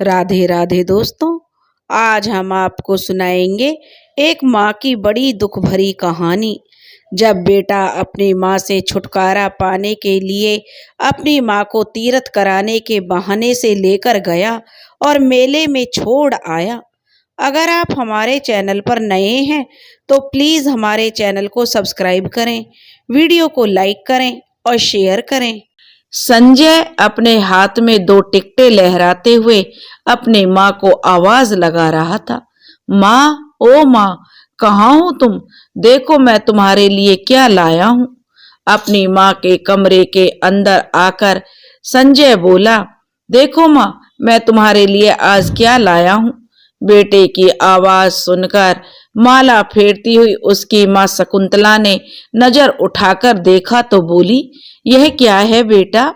राधे राधे दोस्तों। आज हम आपको सुनाएंगे एक माँ की बड़ी दुख भरी कहानी। जब बेटा अपनी माँ से छुटकारा पाने के लिए अपनी माँ को तीर्थ कराने के बहाने से लेकर गया और मेले में छोड़ आया। अगर आप हमारे चैनल पर नए हैं तो प्लीज़ हमारे चैनल को सब्सक्राइब करें, वीडियो को लाइक करें और शेयर करें। संजय अपने हाथ में 2 टिकटें लहराते हुए अपनी माँ को आवाज लगा रहा था। माँ, ओ माँ, कहाँ हो तुम? देखो मैं तुम्हारे लिए क्या लाया हूँ। अपनी माँ के कमरे के अंदर आकर संजय बोला, देखो माँ, मैं तुम्हारे लिए आज क्या लाया हूँ। बेटे की आवाज सुनकर माला फेरती हुई उसकी माँ शकुंतला ने नजर उठाकर देखा तो बोली, यह क्या है बेटा?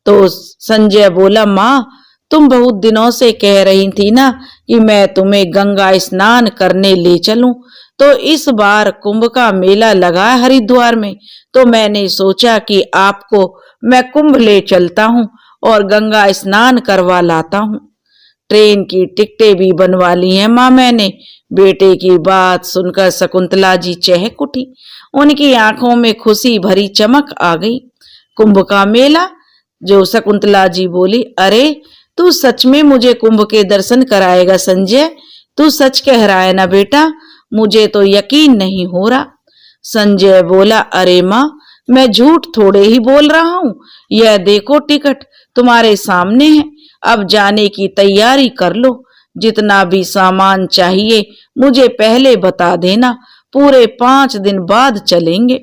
तो संजय बोला, माँ, तुम बहुत दिनों से कह रही थी ना कि मैं तुम्हें गंगा स्नान करने ले चलूं, तो इस बार कुंभ का मेला लगा हरिद्वार में, तो मैंने सोचा कि आपको मैं कुंभ ले चलता हूं और गंगा स्नान करवा लाता हूं। ट्रेन की टिकटें भी बनवा ली हैं माँ मैंने। बेटे की बात सुनकर शकुंतला जी चहक उठी। उनकी आंखों में खुशी भरी चमक आ गई। कुंभ का मेला? जो शकुंतला जी बोली, अरे तू सच में मुझे कुंभ के दर्शन कराएगा संजय? तू सच कह रहा है ना बेटा? मुझे तो यकीन नहीं हो रहा। संजय बोला, अरे माँ, मैं झूठ थोड़े ही बोल रहा हूँ। यह देखो टिकट तुम्हारे सामने है। अब जाने की तैयारी कर लो। जितना भी सामान चाहिए मुझे पहले बता देना। पूरे 5 दिन बाद चलेंगे।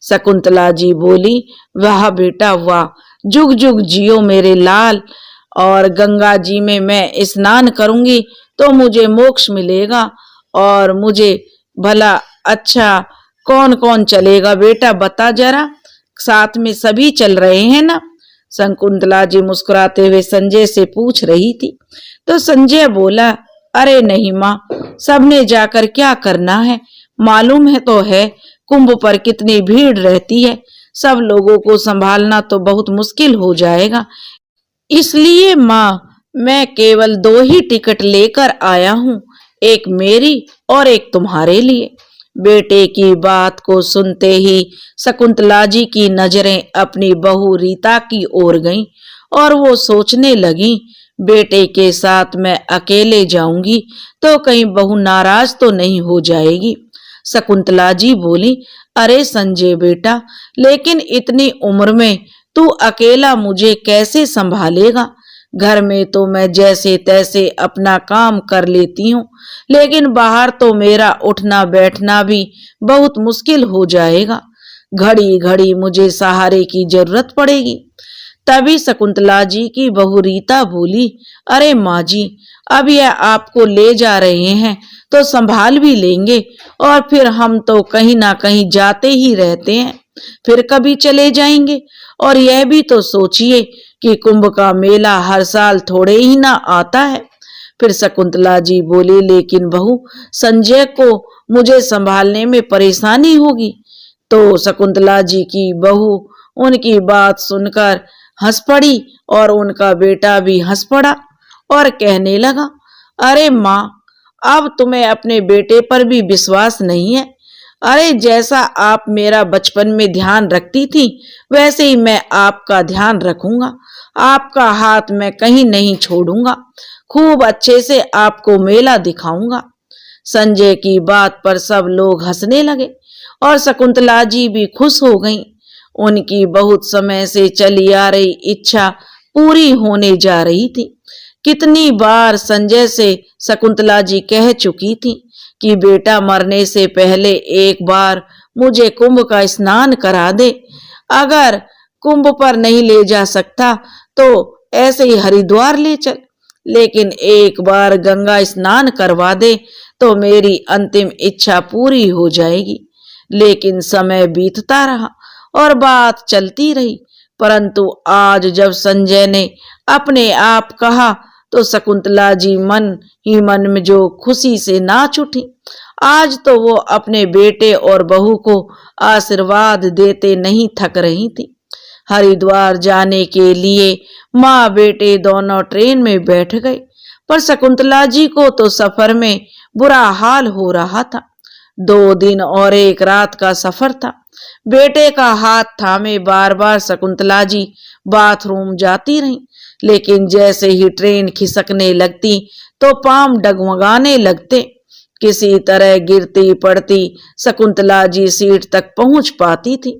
शकुंतला जी बोली, वाह बेटा वाह, जुग जुग जियो मेरे लाल। और गंगा जी में मैं स्नान करूंगी तो मुझे मोक्ष मिलेगा। और मुझे भला अच्छा कौन कौन चलेगा बेटा, बता जरा। साथ में सभी चल रहे हैं ना? शकुंतला जी मुस्कुराते हुए संजय से पूछ रही थी। तो संजय बोला, अरे नहीं माँ, सबने जाकर क्या करना है? मालूम है तो है कुंभ पर कितनी भीड़ रहती है। सब लोगों को संभालना तो बहुत मुश्किल हो जाएगा। इसलिए माँ, मैं केवल 2 ही टिकट लेकर आया हूँ, एक मेरी और एक तुम्हारे लिए। बेटे की बात को सुनते ही शकुंतला जी की नजरें अपनी बहू रीता की ओर गईं और वो सोचने लगी, बेटे के साथ मैं अकेले जाऊंगी तो कहीं बहू नाराज तो नहीं हो जाएगी। शकुंतला जी बोली, अरे संजय बेटा, लेकिन इतनी उम्र में तू अकेला मुझे कैसे संभालेगा? घर में तो मैं जैसे तैसे अपना काम कर लेती हूँ, लेकिन बाहर तो मेरा उठना बैठना भी बहुत मुश्किल हो जाएगा। घड़ी घड़ी मुझे सहारे की जरूरत पड़ेगी। तभी शकुंतला जी की बहू रीता बोली, अरे माँ जी, अब यह आपको ले जा रहे हैं तो संभाल भी लेंगे, और फिर हम तो कहीं ना कहीं जाते ही रहते हैं, फिर कभी चले जाएंगे। और यह भी तो सोचिए कि कुंभ का मेला हर साल थोड़े ही ना आता है। फिर शकुंतला जी बोली, लेकिन बहू, संजय को मुझे संभालने में परेशानी होगी। तो शकुंतला जी की बहू उनकी बात सुनकर हंस पड़ी और उनका बेटा भी हंस पड़ा और कहने लगा, अरे माँ, अब तुम्हें अपने बेटे पर भी विश्वास नहीं है? अरे जैसा आप मेरा बचपन में ध्यान रखती थी वैसे ही मैं आपका ध्यान रखूंगा। आपका हाथ मैं कहीं नहीं छोड़ूंगा। खूब अच्छे से आपको मेला दिखाऊंगा। संजय की बात पर सब लोग हंसने लगे और शकुंतला जी भी खुश हो गईं। उनकी बहुत समय से चली आ रही इच्छा पूरी होने जा रही थी। कितनी बार संजय से शकुंतला जी कह चुकी थी कि बेटा मरने से पहले एक बार मुझे कुंभ का स्नान करा दे। अगर कुंभ पर नहीं ले जा सकता तो ऐसे ही हरिद्वार ले चल, लेकिन एक बार गंगा स्नान करवा दे तो मेरी अंतिम इच्छा पूरी हो जाएगी। लेकिन समय बीतता रहा और बात चलती रही, परंतु आज जब संजय ने अपने आप कहा तो शकुंतला जी मन ही मन में जो खुशी से नाच उठी। आज तो वो अपने बेटे और बहू को आशीर्वाद देते नहीं थक रही थी। हरिद्वार जाने के लिए माँ बेटे दोनों ट्रेन में बैठ गए। पर शकुंतला जी को तो सफर में बुरा हाल हो रहा था। 2 दिन और 1 रात का सफर था। बेटे का हाथ थामे बार बार शकुंतला जी बाथरूम जाती रहीं, लेकिन जैसे ही ट्रेन खिसकने लगती तो पांव डगमगाने लगते। किसी तरह गिरती पड़ती शकुंतला जी सीट तक पहुंच पाती थी।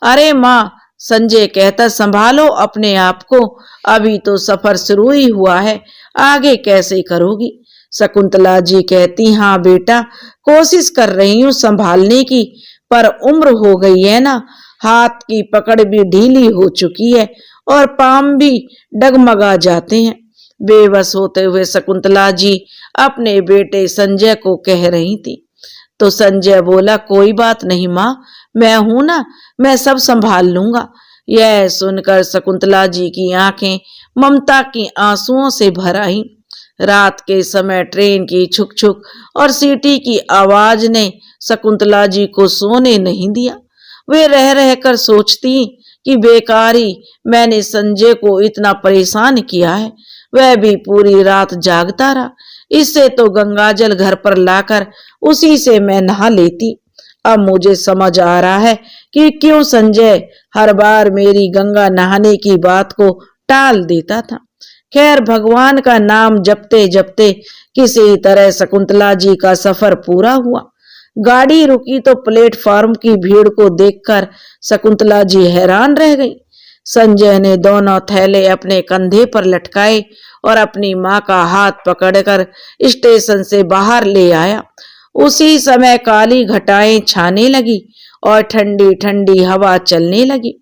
अरे माँ, संजय कहता, संभालो अपने आप को, अभी तो सफर शुरू ही हुआ है, आगे कैसे करोगी। शकुंतला जी कहती, हाँ बेटा, कोशिश कर रही हूँ संभालने की, पर उम्र हो गई है ना, हाथ की पकड़ भी ढीली हो चुकी है और पांव भी डगमगा जाते हैं। बेबस होते हुए शकुंतला जी अपने बेटे संजय को कह रही थी। तो संजय बोला, कोई बात नहीं माँ, मैं हूं ना, मैं सब संभाल लूंगा। यह सुनकर शकुंतला जी की आंखें ममता की आंसुओं से भर आई। रात के समय ट्रेन की छुक छुक और सीटी की आवाज ने शकुंतला जी को सोने नहीं दिया। वे रह रहकर सोचती कि बेकारी मैंने संजय को इतना परेशान किया है, वह भी पूरी रात जागता रहा। इससे तो गंगाजल घर पर लाकर उसी से मैं नहा लेती। अब मुझे समझ आ रहा है कि क्यों संजय हर बार मेरी गंगा नहाने की बात को टाल देता था। खैर, भगवान का नाम जपते जपते किसी तरह शकुंतला जी का सफर पूरा हुआ। गाड़ी रुकी तो प्लेटफॉर्म की भीड़ को देखकर शकुंतला जी हैरान रह गई। संजय ने दोनों थैले अपने कंधे पर लटकाए और अपनी माँ का हाथ पकड़कर स्टेशन से बाहर ले आया। उसी समय काली घटाएं छाने लगी और ठंडी ठंडी हवा चलने लगी।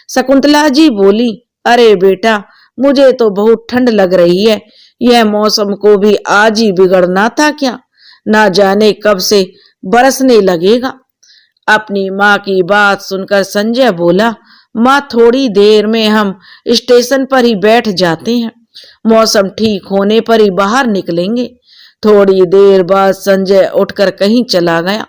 शकुंतला जी बोली, अरे बेटा, मुझे तो बहुत ठंड लग रही है, यह मौसम को भी आज ही बिगड़ना था क्या, ना जाने कब से बरसने लगेगा। अपनी माँ की बात सुनकर संजय बोला, माँ, थोड़ी देर में हम स्टेशन पर ही बैठ जाते हैं, मौसम ठीक होने पर ही बाहर निकलेंगे। थोड़ी देर बाद संजय उठकर कहीं चला गया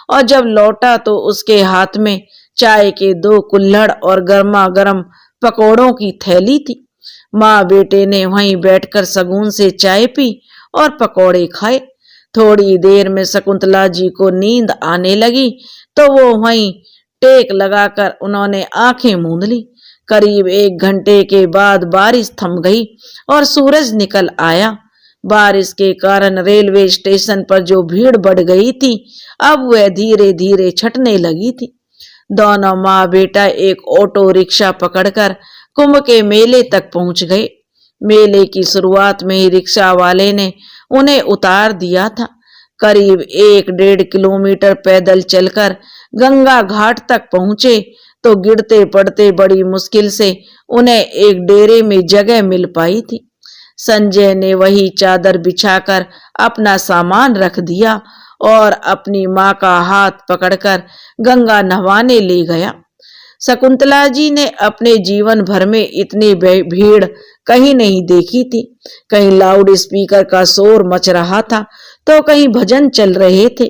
और जब लौटा तो उसके हाथ में चाय के 2 कुल्हड़ और गर्मा गर्म पकौड़ों की थैली थी। माँ बेटे ने वहीं बैठकर शगुन से चाय पी और पकौड़े खाए। थोड़ी देर में शकुंतला जी को नींद आने लगी तो वो वहीं टेक लगाकर उन्होंने आंखें मूंद ली। करीब 1 घंटे के बाद बारिश थम गई और सूरज निकल आया। बारिश के कारण रेलवे स्टेशन पर जो भीड़ बढ़ गई थी, अब वह धीरे धीरे छटने लगी थी। दोनों माँ बेटा एक ऑटो रिक्शा पकड़कर कुंभ के मेले तक पहुंच गए। मेले की शुरुआत में ही रिक्शा वाले ने उन्हें उतार दिया था। करीब 1-1.5 किलोमीटर पैदल चलकर गंगा घाट तक पहुंचे तो गिरते पड़ते बड़ी मुश्किल से उन्हें एक डेरे में जगह मिल पाई थी। संजय ने वही चादर बिछाकर अपना सामान रख दिया और अपनी माँ का हाथ पकड़कर गंगा नहवाने ले गया। शकुंतला जी ने अपने जीवन भर में इतनी भीड़ कहीं नहीं देखी थी। कहीं लाउड स्पीकर का शोर मच रहा था तो कहीं भजन चल रहे थे,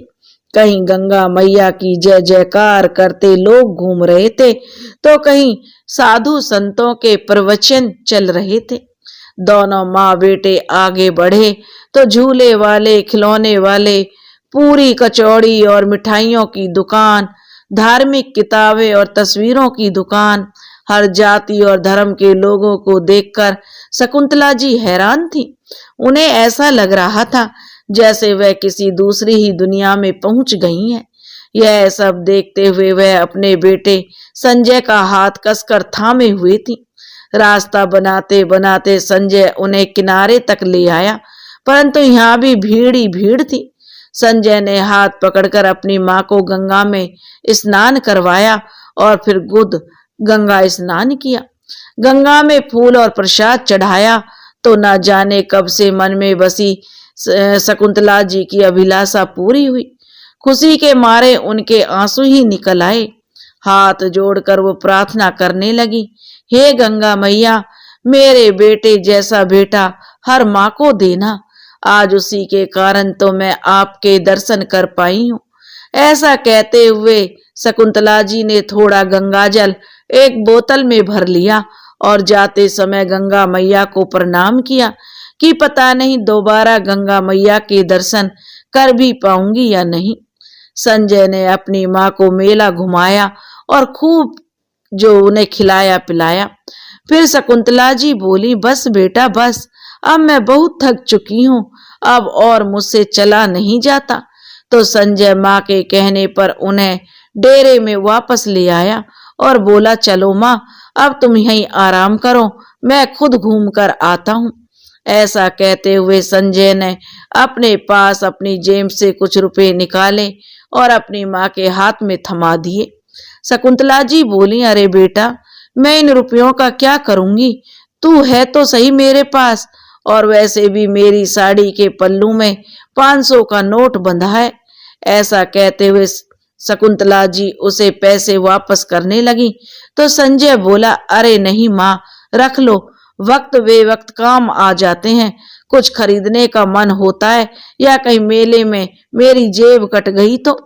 कहीं गंगा मैया की जय जयकार करते लोग घूम रहे थे तो कहीं साधु संतों के प्रवचन चल रहे थे। दोनों माँ बेटे आगे बढ़े तो झूले वाले, खिलौने वाले, पूरी कचौड़ी और मिठाइयों की दुकान, धार्मिक किताबें और तस्वीरों की दुकान, हर जाति और धर्म के लोगों को देखकर शकुंतला जी हैरान थी। उन्हें ऐसा लग रहा था जैसे वह किसी दूसरी ही दुनिया में पहुंच गई हैं। यह सब देखते हुए वह अपने बेटे संजय का हाथ कसकर थामे हुए थी। रास्ता बनाते बनाते संजय उन्हें किनारे तक ले आया, परंतु यहाँ भी भीड़ ही भीड़ थी। संजय ने हाथ पकड़कर अपनी माँ को गंगा में स्नान करवाया और फिर खुद गंगा स्नान किया। गंगा में फूल और प्रसाद चढ़ाया तो न जाने कब से मन में बसी शकुंतला जी की अभिलाषा पूरी हुई। खुशी के मारे उनके आंसू ही निकल आए। हाथ जोड़कर वो प्रार्थना करने लगी, हे गंगा मैया, मेरे बेटे जैसा बेटा हर माँ को देना। आज उसी के कारण तो मैं आपके दर्शन कर पाई हूँ। ऐसा कहते हुए शकुंतला जी ने थोड़ा गंगाजल एक बोतल में भर लिया और जाते समय गंगा मैया को प्रणाम किया कि पता नहीं दोबारा गंगा मैया के दर्शन कर भी पाऊंगी या नहीं। संजय ने अपनी माँ को मेला घुमाया और खूब जो उन्हें खिलाया पिलाया। फिर शकुंतला जी बोली, बस बेटा बस, अब मैं बहुत थक चुकी हूँ, अब और मुझसे चला नहीं जाता। तो संजय माँ के कहने पर उन्हें डेरे में वापस ले आया और बोला, चलो माँ, अब तुम यहीं आराम करो, मैं खुद घूम कर आता हूँ। ऐसा कहते हुए संजय ने अपने पास अपनी जेब से कुछ रुपए निकाले और अपनी माँ के हाथ में थमा दिए। शकुंतला जी बोली, अरे बेटा, मैं इन रुपयों का क्या करूंगी, तू है तो सही मेरे पास, और वैसे भी मेरी साड़ी के पल्लू में 500 का नोट बंधा है। ऐसा कहते हुए शकुंतला जी उसे पैसे वापस करने लगी तो संजय बोला, अरे नहीं माँ, रख लो, वक्त बेवक्त काम आ जाते हैं, कुछ खरीदने का मन होता है या कहीं मेले में मेरी जेब कट गई तो।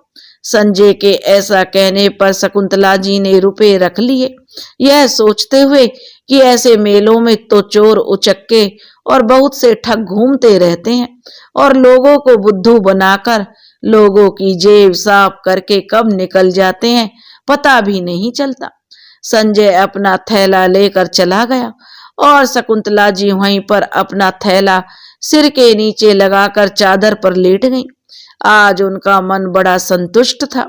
संजय के ऐसा कहने पर शकुंतला जी ने रुपए रख लिए, यह सोचते हुए कि ऐसे मेलों में तो चोर उचक्के और बहुत से ठग घूमते रहते हैं और लोगों को बुद्धू बनाकर लोगों की जेब साफ करके कब निकल जाते हैं पता भी नहीं चलता। संजय अपना थैला लेकर चला गया और शकुंतला जी वहीं पर अपना थैला सिर के नीचे लगाकर चादर पर लेट गईं। आज उनका मन बड़ा संतुष्ट था।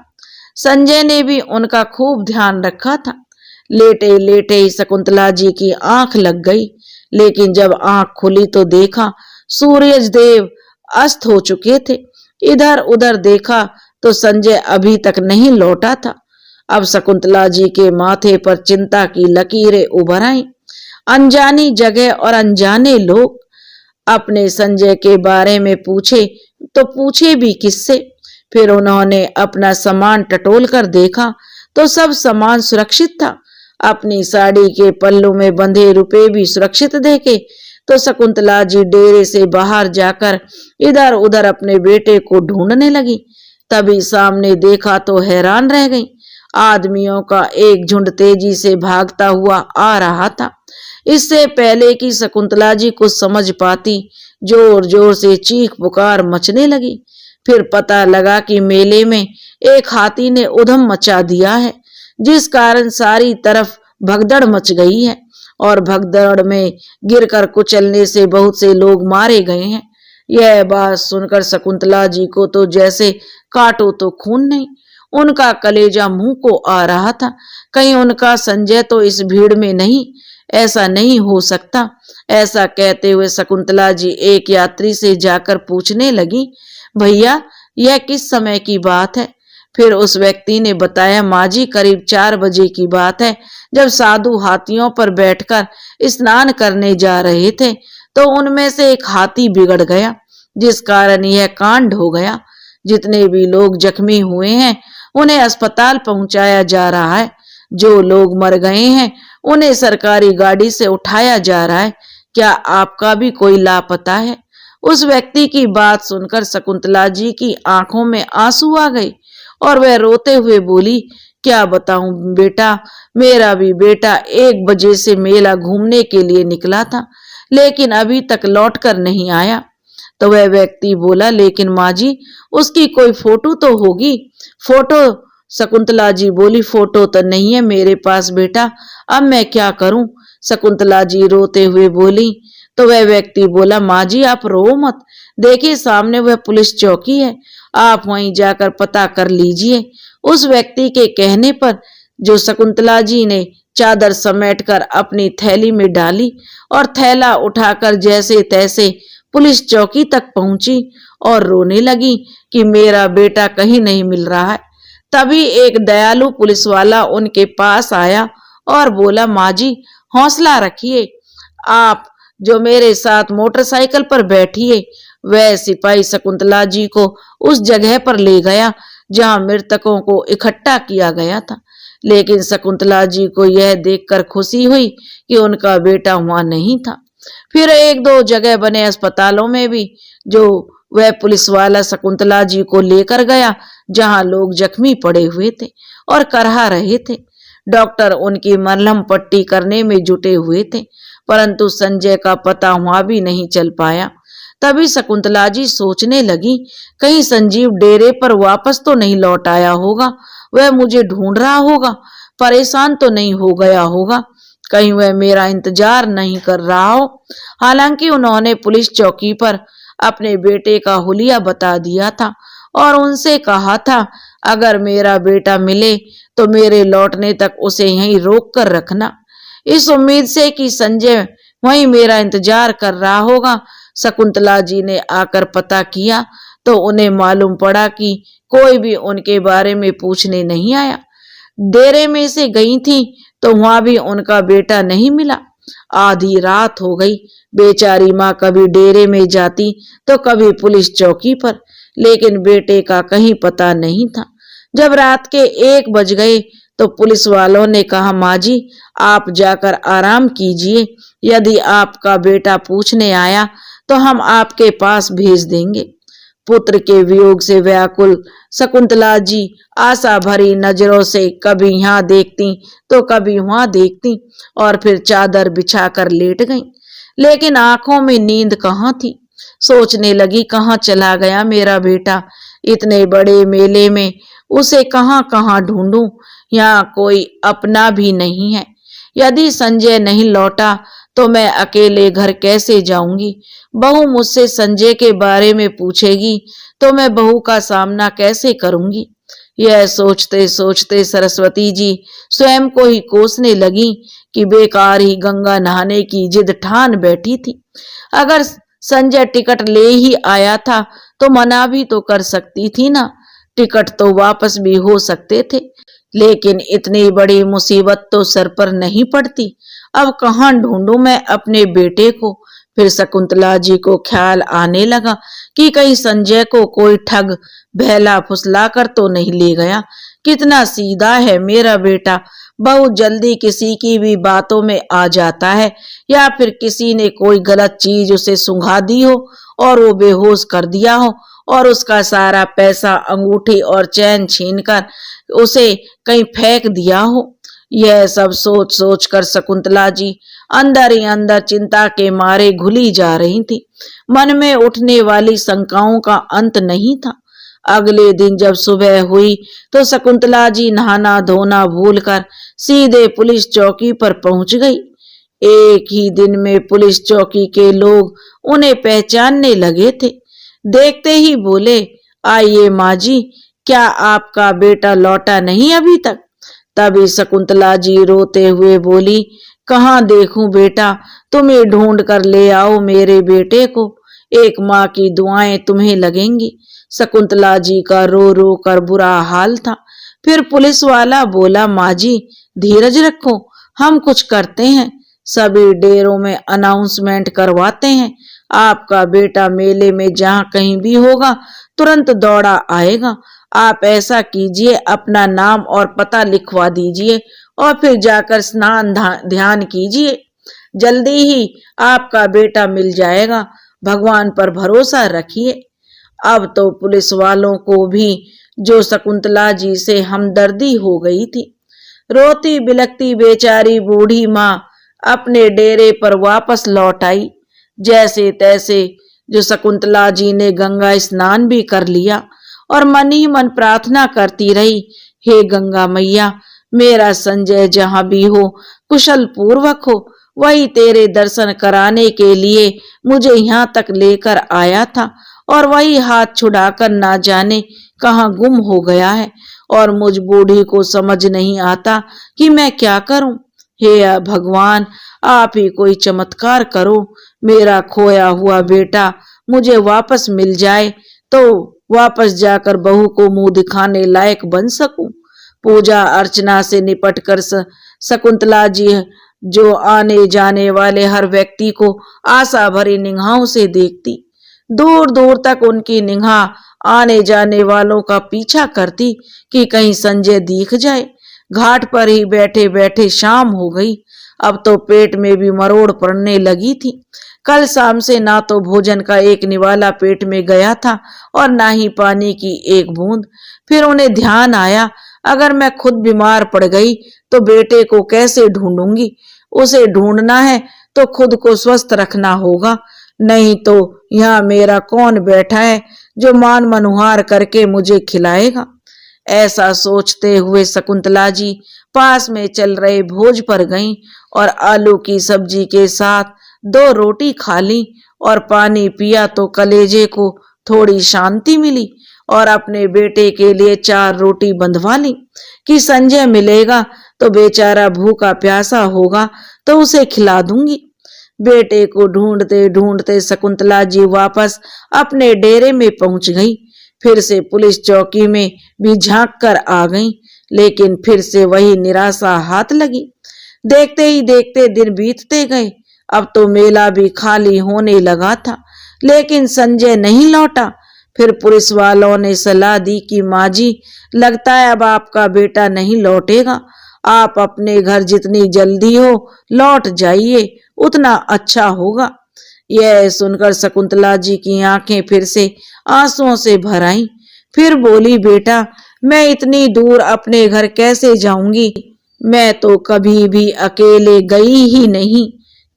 संजय ने भी उनका खूब ध्यान रखा था। लेटे लेटे ही शकुंतला जी की आंख लग गई, लेकिन जब आंख खुली तो देखा सूरज देव अस्त हो चुके थे। इधर उधर देखा तो संजय अभी तक नहीं लौटा था। अब शकुंतला जी के माथे पर चिंता की लकीरें उभर आई। अनजानी जगह और अनजाने लोग अपने संजय के बारे में पूछे तो पूछे भी किससे। फिर उन्होंने अपना सामान टटोल कर देखा तो सब सामान सुरक्षित था। अपनी साड़ी के पल्लू में बंधे रुपए भी सुरक्षित देखे तो शकुंतला जी डेरे से बाहर जाकर इधर उधर अपने बेटे को ढूंढने लगी। तभी सामने देखा तो हैरान रह गई। आदमियों का एक झुंड तेजी से भागता हुआ आ रहा था। इससे पहले कि शकुंतला जी कुछ समझ पाती, जोर जोर से चीख पुकार मचने लगी। फिर पता लगा कि मेले में एक हाथी ने उधम मचा दिया है, जिस कारण सारी तरफ भगदड़ मच गई है और भगदड़ में गिरकर कुचलने से बहुत से लोग मारे गए हैं। यह बात सुनकर शकुंतला जी को तो जैसे काटो तो खून नहीं, उनका कलेजा मुंह को आ रहा था। कहीं उनका संजय तो इस भीड़ में नहीं, ऐसा नहीं हो सकता। ऐसा कहते हुए शकुंतला जी एक यात्री से जाकर पूछने लगी, भैया यह किस समय की बात है? फिर उस व्यक्ति ने बताया, माँ जी करीब 4 बजे की बात है, जब साधु हाथियों पर बैठकर स्नान करने जा रहे थे तो उनमें से एक हाथी बिगड़ गया, जिस कारण यह कांड हो गया। जितने भी लोग जख्मी हुए हैं उन्हें अस्पताल पहुंचाया जा रहा है। जो लोग मर गए हैं उन्हें सरकारी गाड़ी से उठाया जा रहा है। क्या आपका भी कोई लापता है? उस व्यक्ति की बात सुनकर शकुंतला जी की आंखों में आंसू आ गए और वह रोते हुए बोली, क्या बताऊं बेटा, मेरा भी बेटा 1 बजे से मेला घूमने के लिए निकला था, लेकिन अभी तक लौट कर नहीं आया। तो वह व्यक्ति बोला, लेकिन माँ जी उसकी कोई फोटो तो होगी? फोटो? शकुंतला जी बोली, फोटो तो नहीं है मेरे पास बेटा, अब मैं क्या करूं? शकुंतला जी रोते हुए बोली। तो वह व्यक्ति बोला, माँ जी आप रो मत, देखिए सामने वह पुलिस चौकी है, आप वहीं जाकर पता कर लीजिए। उस व्यक्ति के कहने पर जो शकुंतला जी ने चादर समेटकर अपनी थैली में डाली और थैला उठाकर जैसे तैसे पुलिस चौकी तक पहुंची और रोने लगी कि मेरा बेटा कहीं नहीं मिल रहा है। तभी एक दयालु पुलिस वाला उनके पास आया और बोला, माँ जी हौसला रखिए, आप जो मेरे साथ मोटरसाइकिल पर बैठिए। वह सिपाही शकुंतला जी को उस जगह पर ले गया जहां मृतकों को इकट्ठा किया गया था। लेकिन शकुंतला जी को यह देखकर खुशी हुई कि उनका बेटा वहां नहीं था। फिर 1-2 जगह बने अस्पतालों में भी जो वह पुलिस वाला शकुंतला जी को लेकर गया, जहां लोग जख्मी पड़े हुए थे और करहा रहे थे। डॉक्टर उनकी मरहम पट्टी करने में जुटे हुए थे। परंतु संजय का पता वहां भी नहीं चल पाया। तभी शकुंतला जी सोचने लगी, कहीं संजीव डेरे पर वापस तो नहीं लौट आया होगा, वह मुझे ढूंढ रहा होगा, परेशान तो नहीं हो गया होगा, कहीं वह मेरा इंतजार नहीं कर रहा हो। हालांकि उन्होंने पुलिस चौकी पर अपने बेटे का हुलिया बता दिया था और उनसे कहा था, अगर मेरा बेटा मिले तो मेरे लौटने तक उसे यहीं रोक कर रखना, इस उम्मीद से कि संजय वहीं मेरा इंतजार कर रहा होगा। शकुंतला जी ने आकर पता किया तो उन्हें मालूम पड़ा कि कोई भी उनके बारे में पूछने नहीं आया। डेरे में से गई थी तो वहां भी उनका बेटा नहीं मिला। आधी रात हो गई। बेचारी माँ कभी डेरे में जाती तो कभी पुलिस चौकी पर, लेकिन बेटे का कहीं पता नहीं था। जब रात के 1 बज गए तो पुलिस वालों ने कहा, माँ जी आप जाकर आराम कीजिए, यदि आपका बेटा पूछने आया तो हम आपके पास भेज देंगे। पुत्र के वियोग से व्याकुल शकुंतला जी आशा भरी नजरों से कभी यहाँ देखती तो कभी वहां देखती और फिर चादर बिछाकर लेट गईं। लेकिन आंखों में नींद कहाँ थी। सोचने लगी, कहाँ चला गया मेरा बेटा, इतने बड़े मेले में उसे कहाँ कहाँ ढूंढूं, यहाँ कोई अपना भी नहीं है। यदि संजय नहीं लौटा तो मैं अकेले घर कैसे जाऊंगी। बहू मुझसे संजय के बारे में पूछेगी तो मैं बहू का सामना कैसे करूंगी। यह सोचते सोचते सरस्वती जी स्वयं को ही कोसने लगी कि बेकार ही गंगा नहाने की जिद ठान बैठी थी। अगर संजय टिकट ले ही आया था तो मना भी तो कर सकती थी ना, टिकट तो वापस भी हो सकते थे। लेकिन इतनी बड़ी मुसीबत तो सर पर नहीं पड़ती। अब कहाँ ढूंढूं मैं अपने बेटे को। फिर शकुंतला जी को ख्याल आने लगा कि कहीं संजय को कोई ठग बहला फुसला कर तो नहीं ले गया। कितना सीधा है मेरा बेटा, बहुत जल्दी किसी की भी बातों में आ जाता है, या फिर किसी ने कोई गलत चीज उसे सुंघा दी हो और वो बेहोश कर दिया हो और उसका सारा पैसा, अंगूठी और चैन छीनकर उसे कहीं फेंक दिया हो। यह सब सोच सोच कर शकुंतला जी अंदर ही अंदर चिंता के मारे घुली जा रही थी। मन में उठने वाली शंकाओं का अंत नहीं था। अगले दिन जब सुबह हुई तो शकुंतला जी नहाना धोना भूलकर सीधे पुलिस चौकी पर पहुंच गई। एक ही दिन में पुलिस चौकी के लोग उन्हें पहचानने लगे थे। देखते ही बोले, आइए माँ जी, क्या आपका बेटा लौटा नहीं अभी तक। तभी शकुंतला जी रोते हुए बोली, कहाँ देखूं बेटा, तुम्हें ढूंढ कर ले आओ मेरे बेटे को, एक माँ की दुआएं तुम्हें लगेंगी। शकुंतला जी का रो रो कर बुरा हाल था। फिर पुलिस वाला बोला, माँ जी धीरज रखो, हम कुछ करते हैं, सभी डेरों में अनाउंसमेंट करवाते हैं, आपका बेटा मेले में जहाँ कहीं भी होगा तुरंत दौड़ा आएगा। आप ऐसा कीजिए, अपना नाम और पता लिखवा दीजिए और फिर जाकर स्नान ध्यान कीजिए, जल्दी ही आपका बेटा मिल जाएगा, भगवान पर भरोसा रखिए। अब तो पुलिस वालों को भी जो शकुंतला जी से हमदर्दी हो गई थी। रोती बिलखती बेचारी बूढ़ी माँ अपने डेरे पर वापस लौट आई। जैसे तैसे जो शकुंतला जी ने गंगा स्नान भी कर लिया और मन ही मन प्रार्थना करती रही, हे गंगा मैया, मेरा संजय जहां भी हो कुशल पूर्वक हो, वही तेरे दर्शन कराने के लिए मुझे यहाँ तक लेकर आया था और वही हाथ छुड़ाकर ना जाने कहाँ गुम हो गया है और मुझ बूढ़ी को समझ नहीं आता कि मैं क्या करूं। हे भगवान, आप ही कोई चमत्कार करो, मेरा खोया हुआ बेटा मुझे वापस मिल जाए तो वापस जाकर बहू को मुंह दिखाने लायक बन सकूं। पूजा अर्चना से निपटकर शकुंतला जी जो आने जाने वाले हर व्यक्ति को आशा भरी निगाहों से देखती, दूर दूर तक उनकी निगाह आने जाने वालों का पीछा करती कि कहीं संजय दिख जाए। घाट पर ही बैठे बैठे शाम हो गई। अब तो पेट में भी मरोड़ पड़ने लगी थी। कल शाम से ना तो भोजन का एक निवाला पेट में गया था और ना ही पानी की एक बूंद। फिर उन्हें ध्यान आया, अगर मैं खुद बीमार पड़ गई तो बेटे को कैसे ढूंढूंगी। उसे ढूंढना है तो खुद को स्वस्थ रखना होगा, नहीं तो यहाँ मेरा कौन बैठा है जो मान मनुहार करके मुझे खिलाएगा। ऐसा सोचते हुए शकुंतला जी पास में चल रहे भोज पर गईं और आलू की सब्जी के साथ 2 रोटी खा ली और पानी पिया तो कलेजे को थोड़ी शांति मिली और अपने बेटे के लिए 4 रोटी बंधवा ली कि संजय मिलेगा तो बेचारा भूखा प्यासा होगा तो उसे खिला दूंगी। बेटे को ढूंढते ढूंढते शकुंतला जी वापस अपने डेरे में पहुंच गई। फिर से पुलिस चौकी में भी झांक कर आ गई, लेकिन फिर से वही निराशा हाथ लगी। देखते ही देखते दिन बीतते गए। अब तो मेला भी खाली होने लगा था, लेकिन संजय नहीं लौटा। फिर पुलिस वालों ने सलाह दी कि माँ जी, लगता है अब आपका बेटा नहीं लौटेगा। आप अपने घर जितनी जल्दी हो लौट जाइए, उतना अच्छा होगा। यह सुनकर शकुंतला जी की आंखें फिर से आंसुओं से भर आईं। फिर बोली, बेटा, मैं इतनी दूर अपने घर कैसे जाऊंगी? मैं तो कभी भी अकेले गई ही नहीं।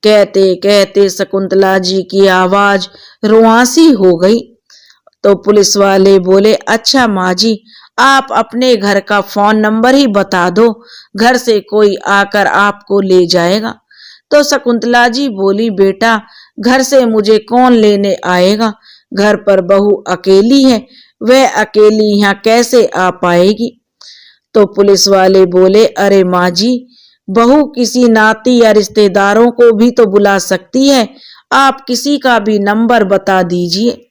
कहते कहते शकुंतला जी की आवाज रुआंसी हो गई। तो पुलिस वाले बोले, अच्छा माँ जी, आप अपने घर का फोन नंबर ही बता दो, घर से कोई आकर आपको ले जाएगा। तो शकुंतला जी बोली, बेटा, घर से मुझे कौन लेने आएगा? घर पर बहू अकेली है, वह अकेली यहाँ कैसे आ पाएगी? तो पुलिस वाले बोले, अरे माँ जी, बहू किसी नाती या रिश्तेदारों को भी तो बुला सकती है, आप किसी का भी नंबर बता दीजिए।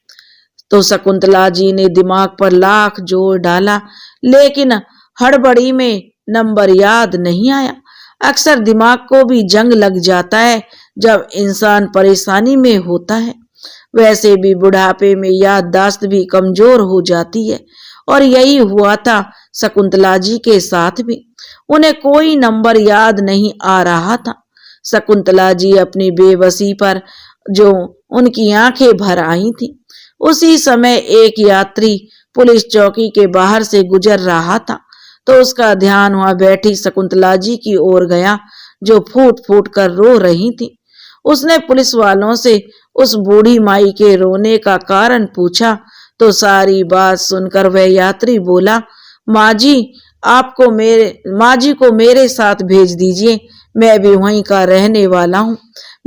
तो शकुंतला जी ने दिमाग पर लाख जोर डाला, लेकिन हड़बड़ी में नंबर याद नहीं आया। अक्सर दिमाग को भी जंग लग जाता है जब इंसान परेशानी में होता है। वैसे भी बुढ़ापे में याददाश्त भी कमजोर हो जाती है, और यही हुआ था शकुंतला जी के साथ भी। उन्हें कोई नंबर याद नहीं आ रहा था। शकुंतला जी अपनी बेबसी पर जो उनकी आंखें भर आई थी। उसी समय एक यात्री पुलिस चौकी के बाहर से गुजर रहा था, तो उसका ध्यान वहां बैठी शकुंतला जी की ओर गया, जो फूट फूट कर रो रही थी। उसने पुलिस वालों से उस बूढ़ी माई के रोने का कारण पूछा, तो सारी बात सुनकर वह यात्री बोला, माँ जी को मेरे साथ भेज दीजिए, मैं भी वहीं का रहने वाला हूँ।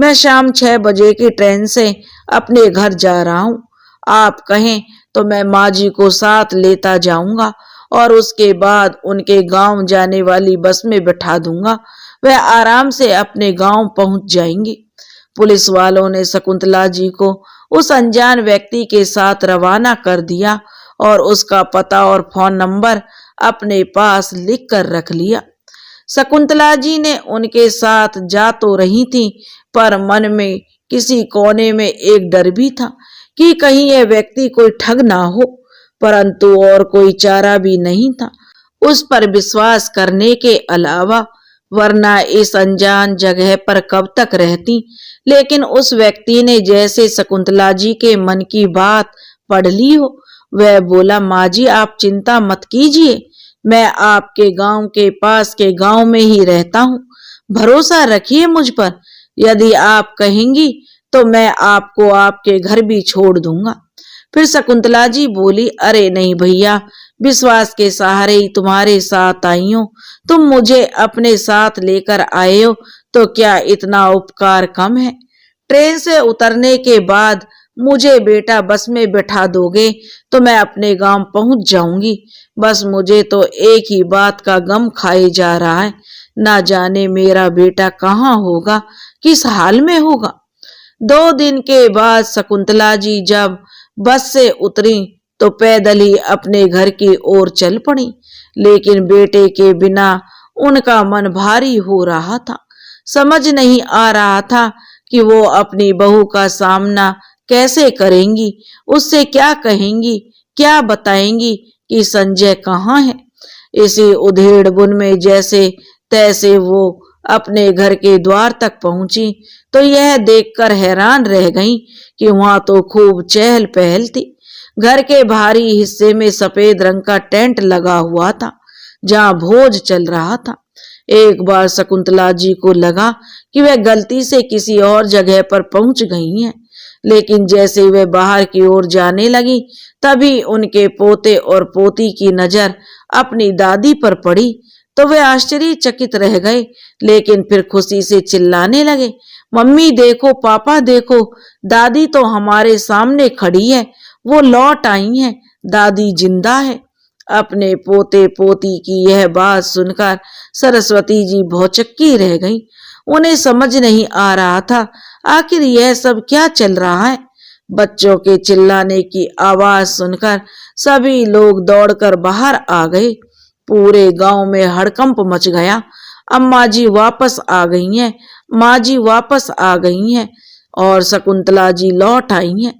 मैं शाम 6 बजे की ट्रेन से अपने घर जा रहा हूँ। आप कहें तो मैं माँ जी को साथ लेता जाऊंगा और उसके बाद उनके गांव जाने वाली बस में बैठा दूंगा। वह आराम से अपने गांव पहुंच जाएंगे। पुलिस वालों ने शकुंतला जी को उस अनजान व्यक्ति के साथ रवाना कर दिया और उसका पता और फोन नंबर अपने पास लिख कर रख लिया। शकुंतला जी ने उनके साथ जा तो रही थी, पर मन में किसी कोने में एक डर भी था कि कहीं यह व्यक्ति कोई ठग ना हो, परंतु और कोई चारा भी नहीं था उस पर विश्वास करने के अलावा, वरना इस अनजान जगह पर कब तक रहती। लेकिन उस व्यक्ति ने जैसे शकुंतला जी के मन की बात पढ़ ली हो। वह बोला, माँ जी, आप चिंता मत कीजिए, मैं आपके गांव के पास के गांव में ही रहता हूँ। भरोसा रखिए मुझ पर। यदि आप कहेंगी तो मैं आपको आपके घर भी छोड़ दूंगा। फिर शकुंतला जी बोली, अरे नहीं भैया, विश्वास के सहारे ही तुम्हारे साथ आई हूं। तुम मुझे अपने साथ लेकर आए हो तो क्या इतना उपकार कम है? ट्रेन से उतरने के बाद मुझे बेटा बस में बैठा दोगे तो मैं अपने गांव पहुंच जाऊंगी। बस मुझे तो एक ही बात का गम खाए जा रहा है, ना जाने मेरा बेटा कहाँ होगा, किस हाल में होगा। 2 दिन के बाद शकुंतला जी जब बस से उतरी तो पैदल ही अपने घर की ओर चल पड़ी, लेकिन बेटे के बिना उनका मन भारी हो रहा था। समझ नहीं आ रहा था कि वो अपनी बहू का सामना कैसे करेंगी, उससे क्या कहेंगी, क्या बताएंगी कि संजय कहाँ है। इसी उधेड़-बुन में जैसे तैसे वो अपने घर के द्वार तक पहुंची तो यह देखकर हैरान रह गईं कि वहां तो खूब चहल पहल थी। घर के बाहरी हिस्से में सफेद रंग का टेंट लगा हुआ था, जहां भोज चल रहा था। एक बार शकुंतला जी को लगा कि वह गलती से किसी और जगह पर पहुंच गई हैं, लेकिन जैसे वे बाहर की ओर जाने लगी तभी उनके पोते और पोती की नजर अपनी दादी पर पड़ी तो वे आश्चर्यचकित रह गए, लेकिन फिर खुशी से चिल्लाने लगे, मम्मी देखो, पापा देखो, दादी तो हमारे सामने खड़ी है, वो लौट आई हैं, दादी जिंदा है। अपने पोते पोती की यह बात सुनकर सरस्वती जी भौचक्की रह गईं। उन्हें समझ नहीं आ रहा था आखिर यह सब क्या चल रहा है। बच्चों के चिल्लाने की आवाज सुनकर सभी लोग दौड़कर बाहर आ गए। पूरे गांव में हड़कंप मच गया। अम्मा जी वापस आ गई हैं, माँ जी वापस आ गई हैं और शकुंतला जी लौट आई हैं।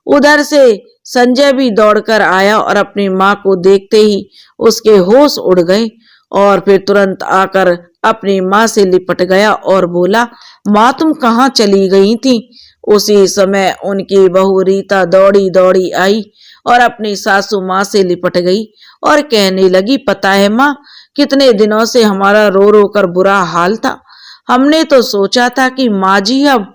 उधर से संजय भी दौड़कर आया और अपनी माँ को देखते ही उसके होश उड़ गए और फिर तुरंत आकर अपनी माँ से लिपट गया और बोला, माँ तुम कहाँ चली गई थी? उसी समय उनकी बहू रीता दौड़ी दौड़ी आई और अपनी सासू माँ से लिपट गई और कहने लगी, पता है माँ, कितने दिनों से हमारा रो रो कर बुरा हाल था। हमने तो सोचा था कि माँ जी अब।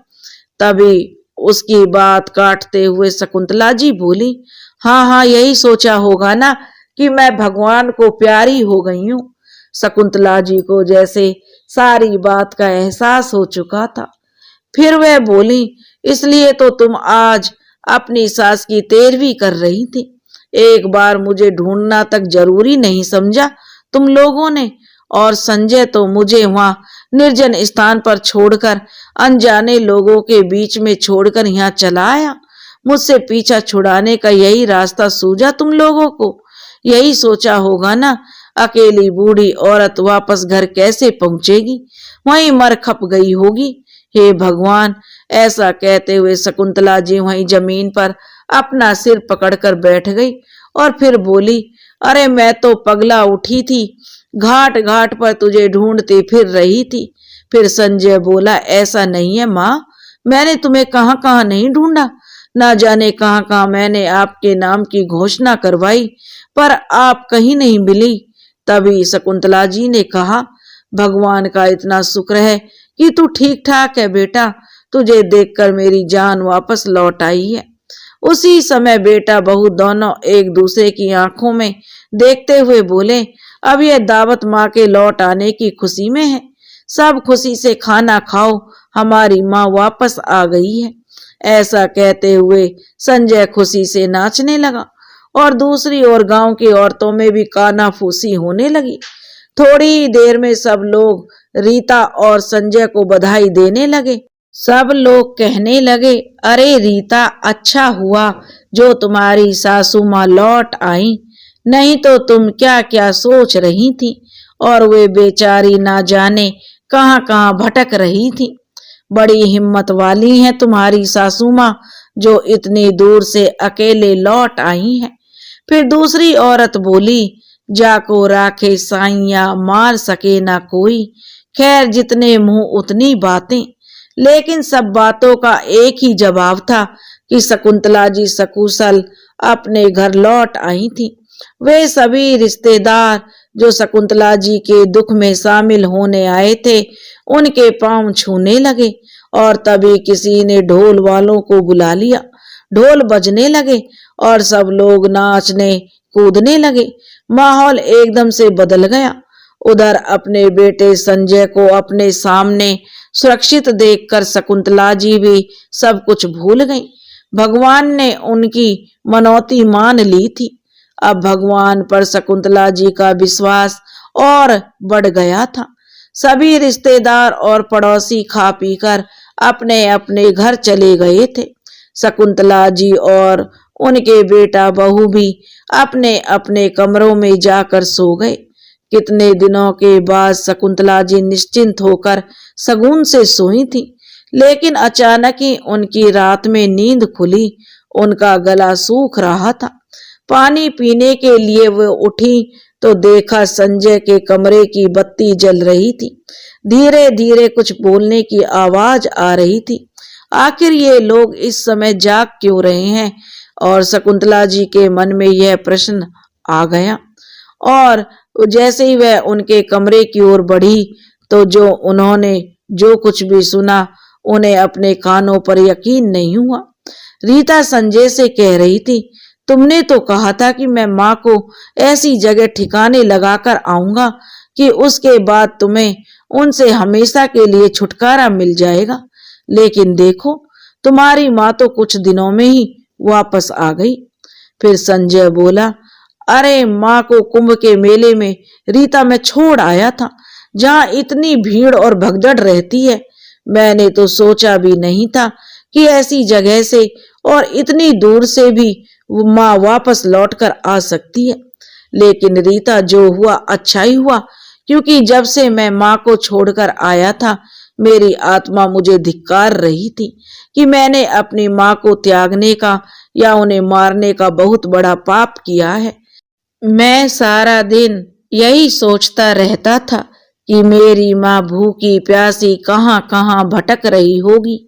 तभी उसकी बात काटते हुए शकुंतला जी बोली, हाँ हाँ यही सोचा होगा ना कि मैं भगवान को प्यारी हो गई हूँ। शकुंतला जी को जैसे सारी बात का एहसास हो चुका था। फिर वह बोली, इसलिए तो तुम आज अपनी सास की तेरवी कर रही थी। एक बार मुझे ढूंढना तक जरूरी नहीं समझा तुम लोगों ने। और संजय तो मुझे वहां निर्जन स्थान पर छोड़कर अनजाने लोगों के बीच में छोड़कर यहाँ चला आया। मुझसे पीछा छुड़ाने का यही रास्ता सूझा तुम लोगों को। यही सोचा होगा ना, अकेली बूढ़ी औरत वापस घर कैसे पहुंचेगी, वहीं मर खप गई होगी। हे भगवान, ऐसा कहते हुए शकुंतला जी वहीं जमीन पर अपना सिर पकड़कर बैठ गई और फिर बोली, अरे मैं तो पगला उठी थी, घाट घाट पर तुझे ढूंढती फिर रही थी। फिर संजय बोला, ऐसा नहीं है माँ, मैंने तुम्हें कहाँ कहाँ नहीं ढूंढा, ना जाने कहाँ कहाँ मैंने आपके नाम की घोषणा करवाई, पर आप कहीं नहीं मिली। तभी शकुंतला जी ने कहा, भगवान का इतना शुक्र है कि तू ठीक ठाक है बेटा, तुझे देखकर मेरी जान वापस लौट आई है। उसी समय बेटा बहू दोनों एक दूसरे की आंखों में देखते हुए बोले, अब यह दावत माँ के लौट आने की खुशी में है, सब खुशी से खाना खाओ, हमारी माँ वापस आ गई है। ऐसा कहते हुए संजय खुशी से नाचने लगा और दूसरी ओर गांव की औरतों में भी कानाफूसी होने लगी। थोड़ी ही देर में सब लोग रीता और संजय को बधाई देने लगे। सब लोग कहने लगे, अरे रीता, अच्छा हुआ जो तुम्हारी सासू माँ लौट आई, नहीं तो तुम क्या क्या सोच रही थी और वे बेचारी ना जाने कहाँ कहाँ भटक रही थी। बड़ी हिम्मत वाली है तुम्हारी सासू माँ जो इतनी दूर से अकेले लौट आई हैं। फिर दूसरी औरत बोली, जाको राखे साइया, मार सके ना कोई। खैर जितने मुंह उतनी बातें, लेकिन सब बातों का एक ही जवाब था कि शकुंतला जी सकुशल अपने घर लौट आई थी। वे सभी रिश्तेदार जो शकुंतला जी के दुख में शामिल होने आए थे उनके पांव छूने लगे और तभी किसी ने ढोल वालों को बुला लिया। ढोल बजने लगे और सब लोग नाचने कूदने लगे। माहौल एकदम से बदल गया। उधर अपने बेटे संजय को अपने सामने सुरक्षित देखकर शकुंतला जी भी सब कुछ भूल गई। भगवान ने उनकी मनौती मान ली थी। अब भगवान पर शकुंतला जी का विश्वास और बढ़ गया था। सभी रिश्तेदार और पड़ोसी खा पीकर अपने अपने घर चले गए थे। शकुंतला जी और उनके बेटा बहू भी अपने अपने कमरों में जाकर सो गए। कितने दिनों के बाद शकुंतला जी निश्चिंत होकर शगुन से सोई थी, लेकिन अचानक ही उनकी रात में नींद खुली। उनका गला सूख रहा था। पानी पीने के लिए वो उठी तो देखा संजय के कमरे की बत्ती जल रही थी। धीरे धीरे कुछ बोलने की आवाज आ रही थी। आखिर ये लोग इस समय जाग क्यों रहे हैं? और शकुंतला जी के मन में यह प्रश्न आ गया और जैसे ही वह उनके कमरे की ओर बढ़ी तो उन्होंने जो कुछ भी सुना उन्हें अपने कानों पर यकीन नहीं हुआ। रीता संजय से कह रही थी, तुमने तो कहा था कि मैं माँ को ऐसी जगह ठिकाने लगाकर आऊंगा कि उसके बाद तुम्हें उनसे हमेशा के लिए छुटकारा मिल जाएगा, लेकिन देखो तुम्हारी माँ तो कुछ दिनों में ही वापस आ गई। फिर संजय बोला, अरे माँ को कुंभ के मेले में रीता मैं छोड़ आया था, जहां इतनी भीड़ और भगदड़ रहती है। मैंने तो सोचा भी नहीं था कि ऐसी जगह से और इतनी दूर से भी माँ वापस लौटकर आ सकती है। लेकिन रीता जो हुआ अच्छा ही हुआ, क्योंकि जब से मैं माँ को छोड़कर आया था मेरी आत्मा मुझे धिक्कार रही थी कि मैंने अपनी माँ को त्यागने का या उन्हें मारने का बहुत बड़ा पाप किया है। मैं सारा दिन यही सोचता रहता था कि मेरी माँ भूखी प्यासी कहाँ कहाँ भटक रही होगी,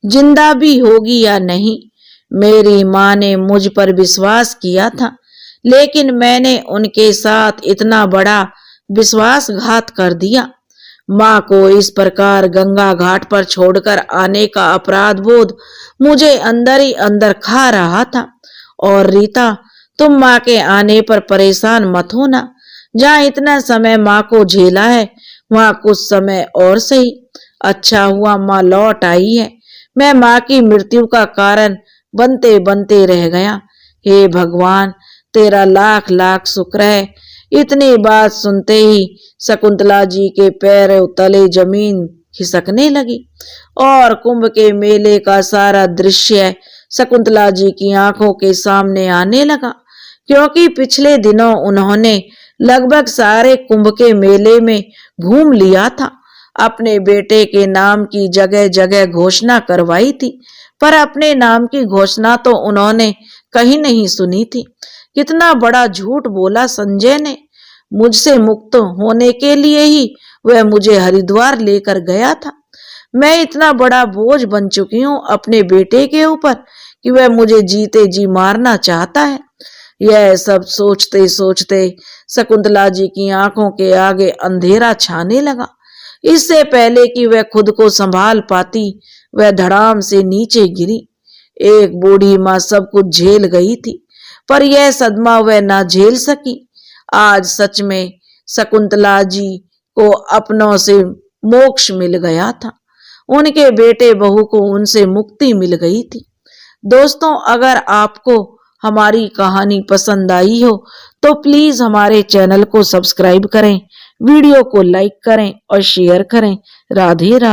जिंदा भी होगी या नहीं। मेरी माँ ने मुझ पर विश्वास किया था, लेकिन मैंने उनके साथ इतना बड़ा विश्वासघात कर दिया। माँ को इस प्रकार गंगा घाट पर छोड़कर आने का अपराध बोध मुझे अंदर ही अंदर खा रहा था। और रीता, तुम माँ के आने पर परेशान मत होना। जहाँ इतना समय माँ को झेला है वहां कुछ समय और सही। अच्छा हुआ माँ लौट आई है। मैं माँ की मृत्यु का कारण बनते बनते रह गया। हे भगवान, तेरा लाख लाख शुक्र है। इतनी बात सुनते ही शकुंतला जी के पैर तले जमीन खिसकने लगी और कुंभ के मेले का सारा दृश्य शकुंतला जी की आंखों के सामने आने लगा, क्योंकि पिछले दिनों उन्होंने लगभग सारे कुंभ के मेले में घूम लिया था। अपने बेटे के नाम की जगह जगह घोषणा करवाई थी, पर अपने नाम की घोषणा तो उन्होंने कहीं नहीं सुनी थी। कितना बड़ा झूठ बोला संजय ने। मुझसे मुक्त होने के लिए ही वह मुझे हरिद्वार लेकर गया था। मैं इतना बड़ा बोझ बन चुकी हूँ अपने बेटे के ऊपर कि वह मुझे जीते जी मारना चाहता है। यह सब सोचते सोचते शकुंतला जी की आंखों के आगे अंधेरा छाने लगा। इससे पहले कि वह खुद को संभाल पाती वह धड़ाम से नीचे गिरी। एक बूढ़ी माँ सब कुछ झेल गई थी, पर यह सदमा वह ना झेल सकी। आज सच में शकुंतला जी को अपनों से मोक्ष मिल गया था। उनके बेटे बहू को उनसे मुक्ति मिल गई थी। दोस्तों, अगर आपको हमारी कहानी पसंद आई हो तो प्लीज हमारे चैनल को सब्सक्राइब करें, वीडियो को लाइक करें और शेयर करें। राधे राधे।